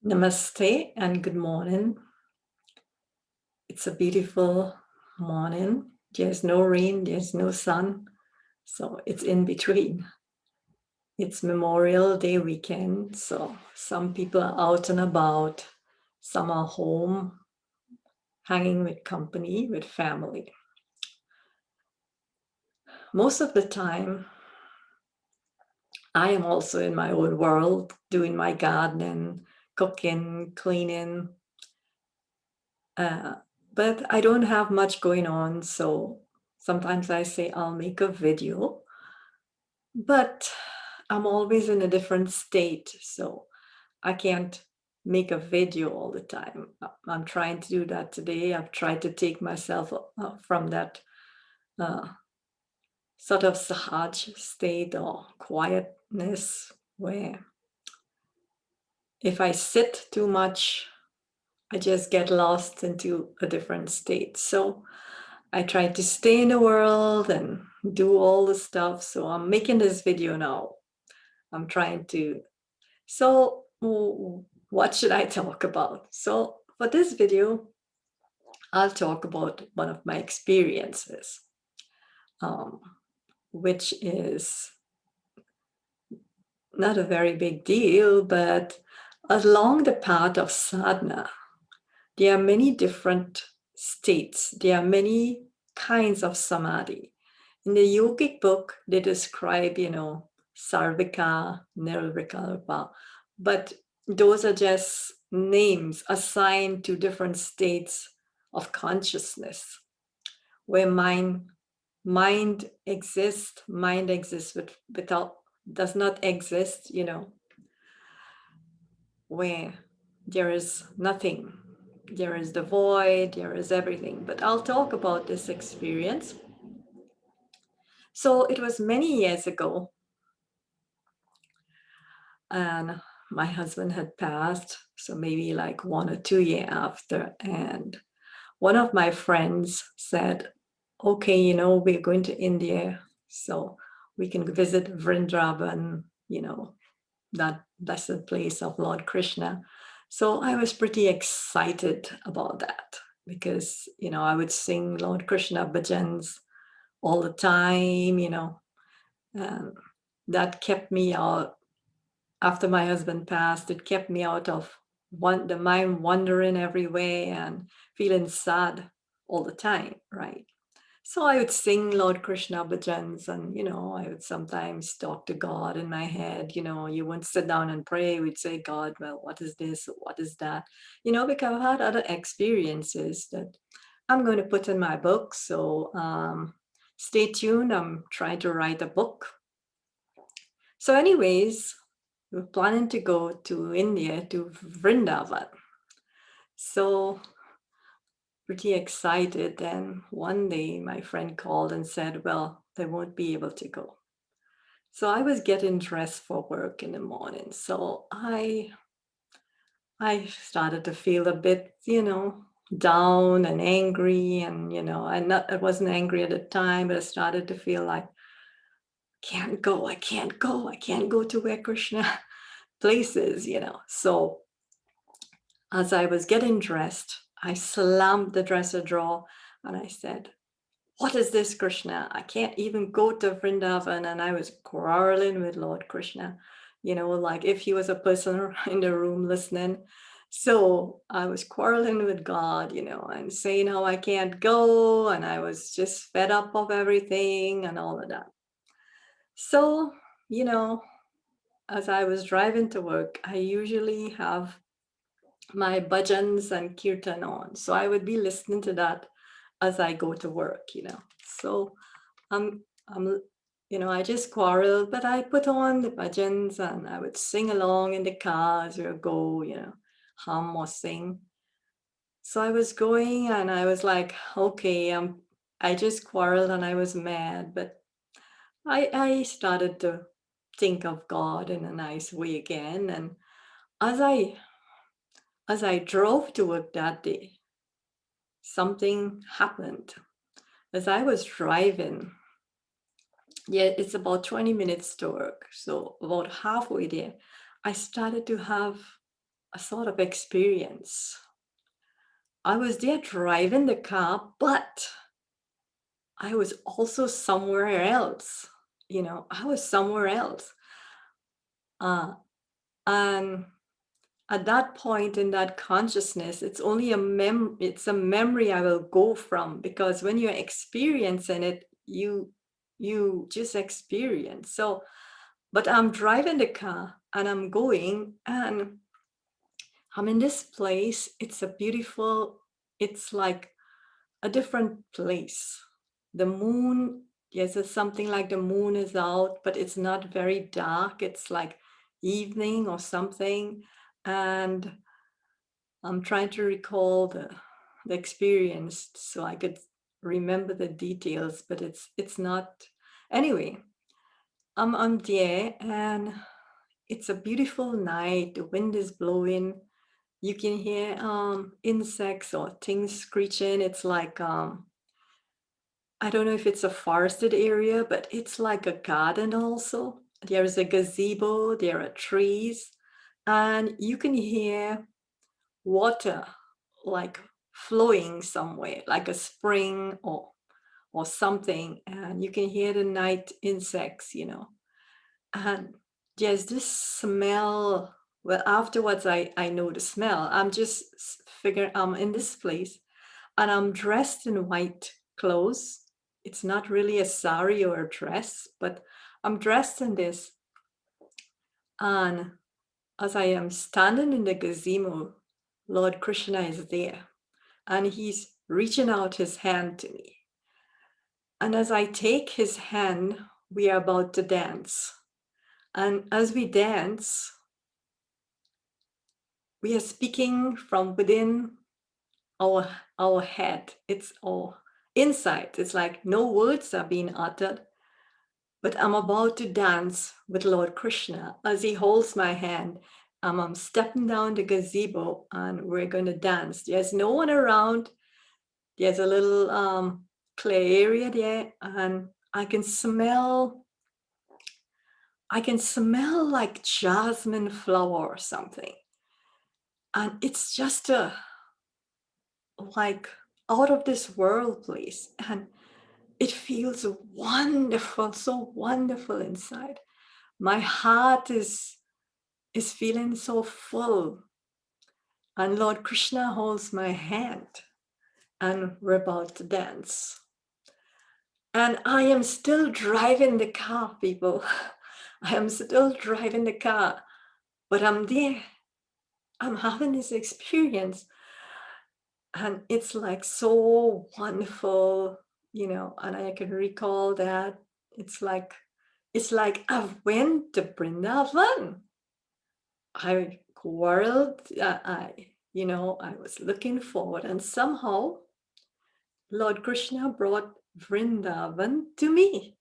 Namaste and good morning. It's a beautiful morning. There's no rain, there's no sun, so it's in between. It's Memorial Day weekend, so some people are out and about, some are home, hanging with company, with family. Most of the time, I am also in my own world, doing my gardening, cooking, cleaning, Uh, but I don't have much going on, so sometimes I say I'll make a video, but I'm always in a different state, so I can't make a video all the time. I'm trying to do that today. I've tried to take myself from that uh, sort of sahaj state or quietness where if I sit too much, I just get lost into a different state. So I try to stay in the world and do all the stuff. So I'm making this video now. I'm trying to. So, what should I talk about? So, for this video, I'll talk about one of my experiences, um, which is not a very big deal, but along the path of sadhana, there are many different states, there are many kinds of samadhi. In the yogic book, they describe, sarvika, nirvikalpa, but those are just names assigned to different states of consciousness where mind exists without, does not exist, where there is nothing. There is the void, there is everything. But I'll talk about this experience. So it was many years ago, and my husband had passed, so maybe like 1 or 2 years after. And one of my friends said, okay, we're going to India, so we can visit Vrindavan, that blessed place of Lord Krishna. So I was pretty excited about that because, I would sing Lord Krishna bhajans all the time, and that kept me out. After my husband passed, it kept me out of the mind wandering everywhere and feeling sad all the time, right? So I would sing Lord Krishna bhajans and, I would sometimes talk to God in my head. You wouldn't sit down and pray. We'd say, God, well, what is this? What is that? Because I've had other experiences that I'm going to put in my book. So stay tuned. I'm trying to write a book. So anyways, we're planning to go to India, to Vrindavan. So pretty excited. And one day my friend called and said, well, they won't be able to go. So I was getting dressed for work in the morning. So I started to feel a bit, down and angry. And, I wasn't angry at the time, but I started to feel like, can't go, I can't go, I can't go to where Krishna places, So as I was getting dressed, I slammed the dresser drawer and I said, what is this, Krishna? I can't even go to Vrindavan. And I was quarreling with Lord Krishna, like if he was a person in the room listening. So I was quarreling with God, and saying how I can't go. And I was just fed up of everything and all of that. So, you know, as I was driving to work, I usually have my bhajans and kirtan on. So I would be listening to that as I go to work, So I'm I just quarreled, but I put on the bhajans and I would sing along in the car as we would go, hum or sing. So I was going and I was like, okay, I just quarreled and I was mad, but I started to think of God in a nice way again. And as I as I drove to work that day, something happened. As I was driving, yeah, it's about 20 minutes to work. So about halfway there, I started to have a sort of experience. I was there driving the car, but I was also somewhere else. I was somewhere else. Uh, and at that point in that consciousness, it's only it's a memory I will go from, because when you're experiencing it, you just experience. So, but I'm driving the car and I'm going, and I'm in this place. It's like a different place. The moon, yes, it's something like the moon is out, but it's not very dark. It's like evening or something. And I'm trying to recall the experience so I could remember the details, but it's not. Anyway, I'm there, and it's a beautiful night. The wind is blowing. You can hear insects or things screeching. It's like I don't know if it's a forested area, but it's like a garden also. There's a gazebo, there are trees, and you can hear water like flowing somewhere, like a spring or something, and you can hear the night insects. And there's this smell. Well, afterwards I know the smell. I'm just figuring I'm in this place, and I'm dressed in white clothes. It's not really a sari or a dress, but I'm dressed in this. And as I am standing in the gazebo, Lord Krishna is there, and he's reaching out his hand to me. And as I take his hand, we are about to dance. And as we dance, we are speaking from within our head. It's all inside. It's like no words are being uttered, but I'm about to dance with Lord Krishna as he holds my hand. I'm stepping down the gazebo and we're going to dance. There's no one around. There's a little clay area there, and I can smell like jasmine flower or something. And it's just a like out of this world place. And it feels wonderful, so wonderful inside. My heart is feeling so full. And Lord Krishna holds my hand, and we're about to dance. And I am still driving the car, people. I am still driving the car, but I'm there. I'm having this experience. And it's like so wonderful, and I can recall that it's like I went to Vrindavan. I quarreled, I was looking forward, and somehow Lord Krishna brought Vrindavan to me.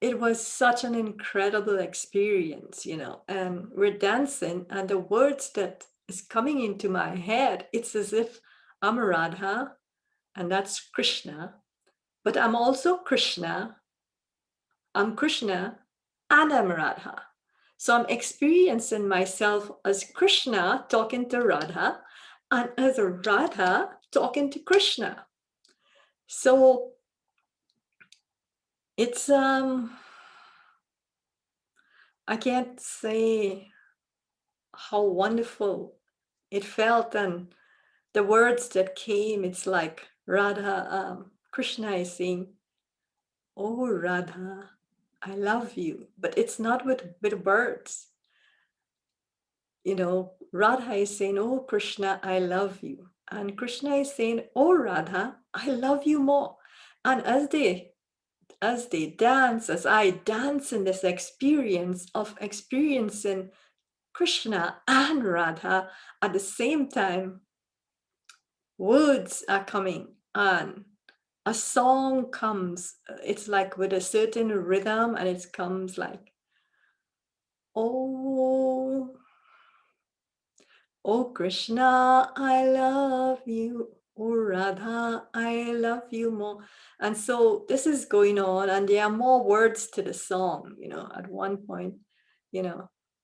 It was such an incredible experience, and we're dancing, and the words that is coming into my head, it's as if I'm Radha and that's Krishna, but I'm also Krishna, I'm Krishna, and I'm Radha. So I'm experiencing myself as Krishna talking to Radha, and as a Radha talking to Krishna. So it's I can't say how wonderful it felt, and the words that came, it's like Radha, Krishna is saying, "Oh Radha, I love you," but it's not with words. Radha is saying, "Oh Krishna, I love you," and Krishna is saying, "Oh Radha, I love you more." And as they dance, as I dance in this experience of experiencing Krishna and Radha at the same time, words are coming and a song comes. It's like with a certain rhythm, and it comes like, "Oh, oh Krishna, I love you. Oh Radha, I love you more." And so this is going on, and there are more words to the song. At one point,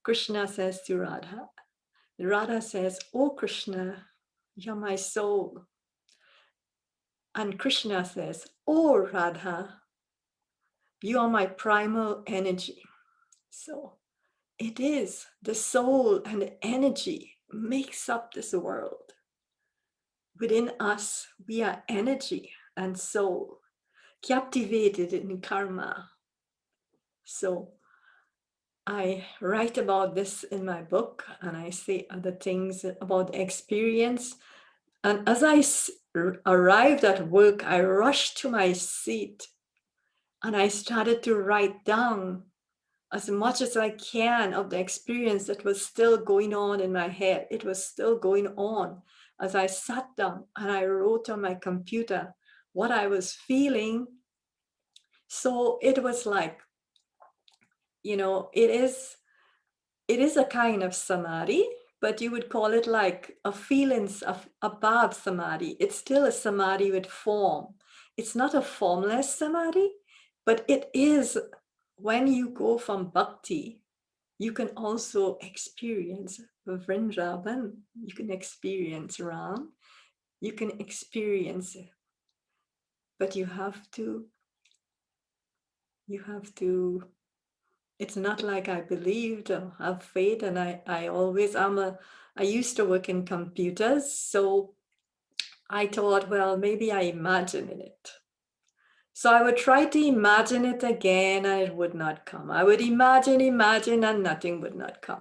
Krishna says to Radha, Radha says, "Oh Krishna, you're my soul." And Krishna says, "Oh Radha, you are my primal energy." So it is the soul and the energy makes up this world. Within us, we are energy and soul, captivated in karma. So I write about this in my book, and I say other things about experience. And as I arrived at work, I rushed to my seat and I started to write down as much as I can of the experience that was still going on in my head. It was still going on as I sat down and I wrote on my computer what I was feeling. So it was like, it is a kind of samadhi, but you would call it like a feelings of above samadhi. It's still a samadhi with form. It's not a formless samadhi, but it is when you go from bhakti, you can also experience Vrindavan. You can experience Ram. You can experience it, but you have to, it's not like I believed or have faith. And I used to work in computers. So I thought, well, maybe I imagine it. So I would try to imagine it again and it would not come. I would imagine, and nothing would not come.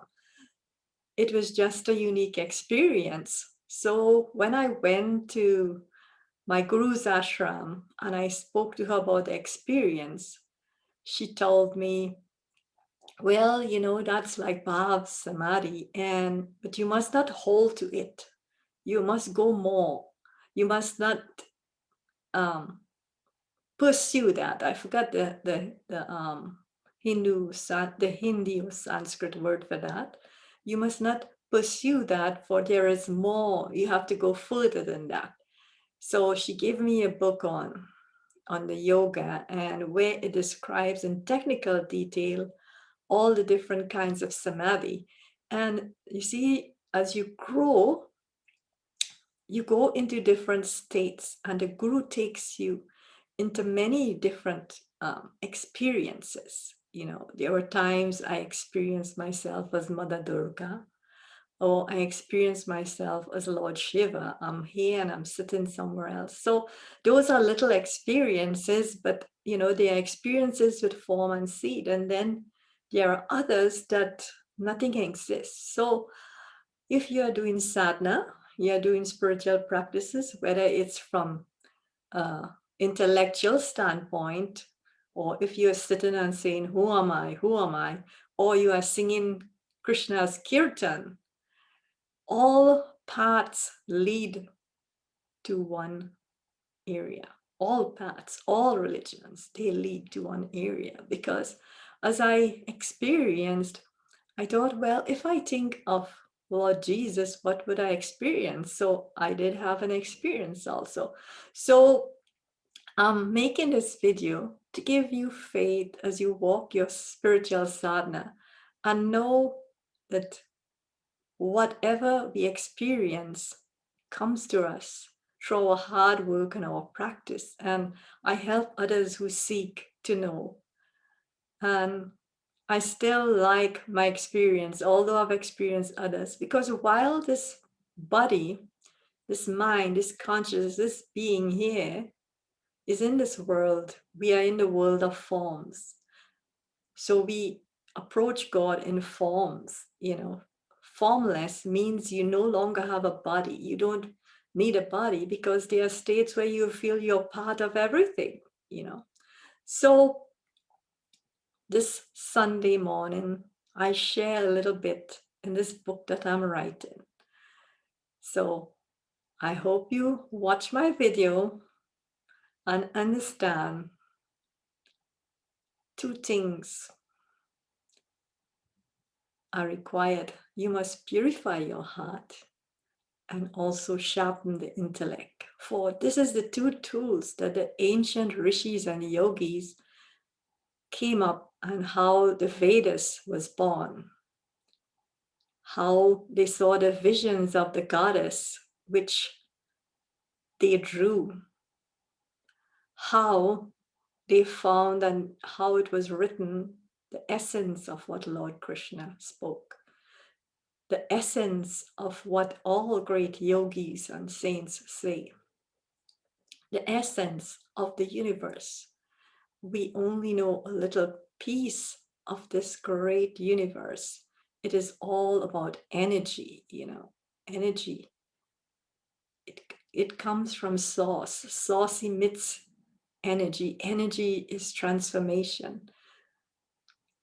It was just a unique experience. So when I went to my guru's ashram and I spoke to her about the experience, she told me, well, that's like Bhav Samadhi, but you must not hold to it. You must go more. You must not pursue that. I forgot the Hindi or Sanskrit word for that. You must not pursue that, for there is more. You have to go further than that. So she gave me a book on the yoga, and where it describes in technical detail all the different kinds of samadhi. And you see, as you grow, you go into different states, and the guru takes you into many different experiences. There were times I experienced myself as Mother Durga, or I experienced myself as Lord Shiva. I'm here and I'm sitting somewhere else. So those are little experiences, but they are experiences with form and seed. And then there are others that nothing exists. So if you are doing sadhana, you are doing spiritual practices, whether it's from intellectual standpoint, or if you're sitting and saying, who am I? Who am I? Or you are singing Krishna's kirtan, all paths lead to one area. All paths, all religions, they lead to one area. Because as I experienced, I thought, well, if I think of Lord Jesus, what would I experience? So I did have an experience also. So I'm making this video to give you faith as you walk your spiritual sadhana, and know that whatever we experience comes to us through our hard work and our practice. And I help others who seek to know. And I still like my experience, although I've experienced others, because while this body, this mind, this consciousness, this being here is in this world, we are in the world of forms. So we approach God in forms. Formless means you no longer have a body. You don't need a body, because there are states where you feel you're part of everything. So this Sunday morning, I share a little bit in this book that I'm writing. So I hope you watch my video and understand two things are required. You must purify your heart and also sharpen the intellect. For this is the two tools that the ancient rishis and yogis came up, and how the Vedas was born. how they saw the visions of the goddess, which they drew, how they found and how it was written, the essence of what Lord Krishna spoke, the essence of what all great yogis and saints say, the essence of the universe. We only know a little piece of this great universe. It is all about energy, energy. It comes from source. Source emits energy. Energy is transformation.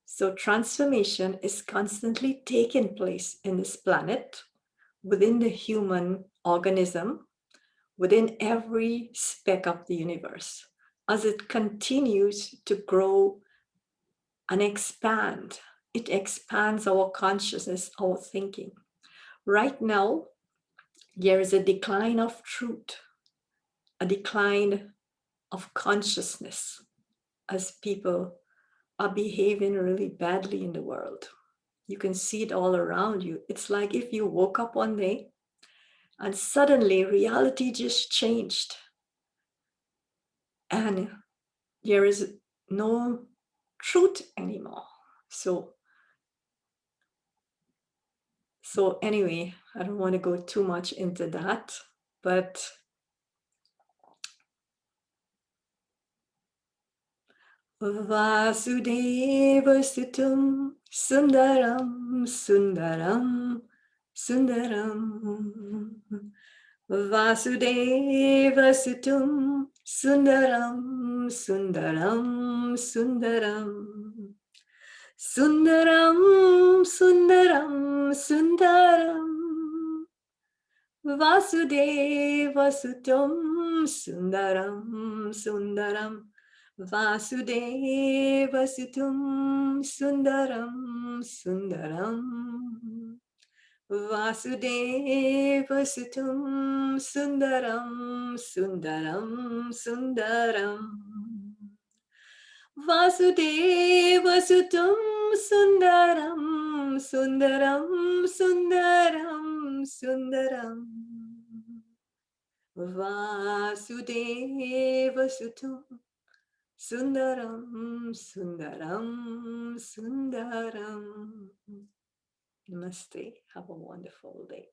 So transformation is constantly taking place in this planet, within the human organism, within every speck of the universe, as it continues to grow and expand. It expands our consciousness, our thinking. Right now, there is a decline of truth, a decline of consciousness, as people are behaving really badly in the world. You can see it all around you. It's like if you woke up one day and suddenly reality just changed and there is no truth anymore. So anyway, I don't want to go too much into that, but Vasudeva Sutam Sundaram Sundaram Sundaram Vasudeva Sutam Sundaram Sundaram Sundaram Sundaram Sundaram Sundaram Vasudeva Sutam Sundaram Sundaram Vasudeva Sutam Sundaram Sundaram Vasudeva Sutam Sundaram Sundaram Sundaram Vasudeva Sutam Sundaram Sundaram Sundaram Sundaram Vasudeva Sutam Sundaram Sundaram Sundaram. Namaste. Have a wonderful day.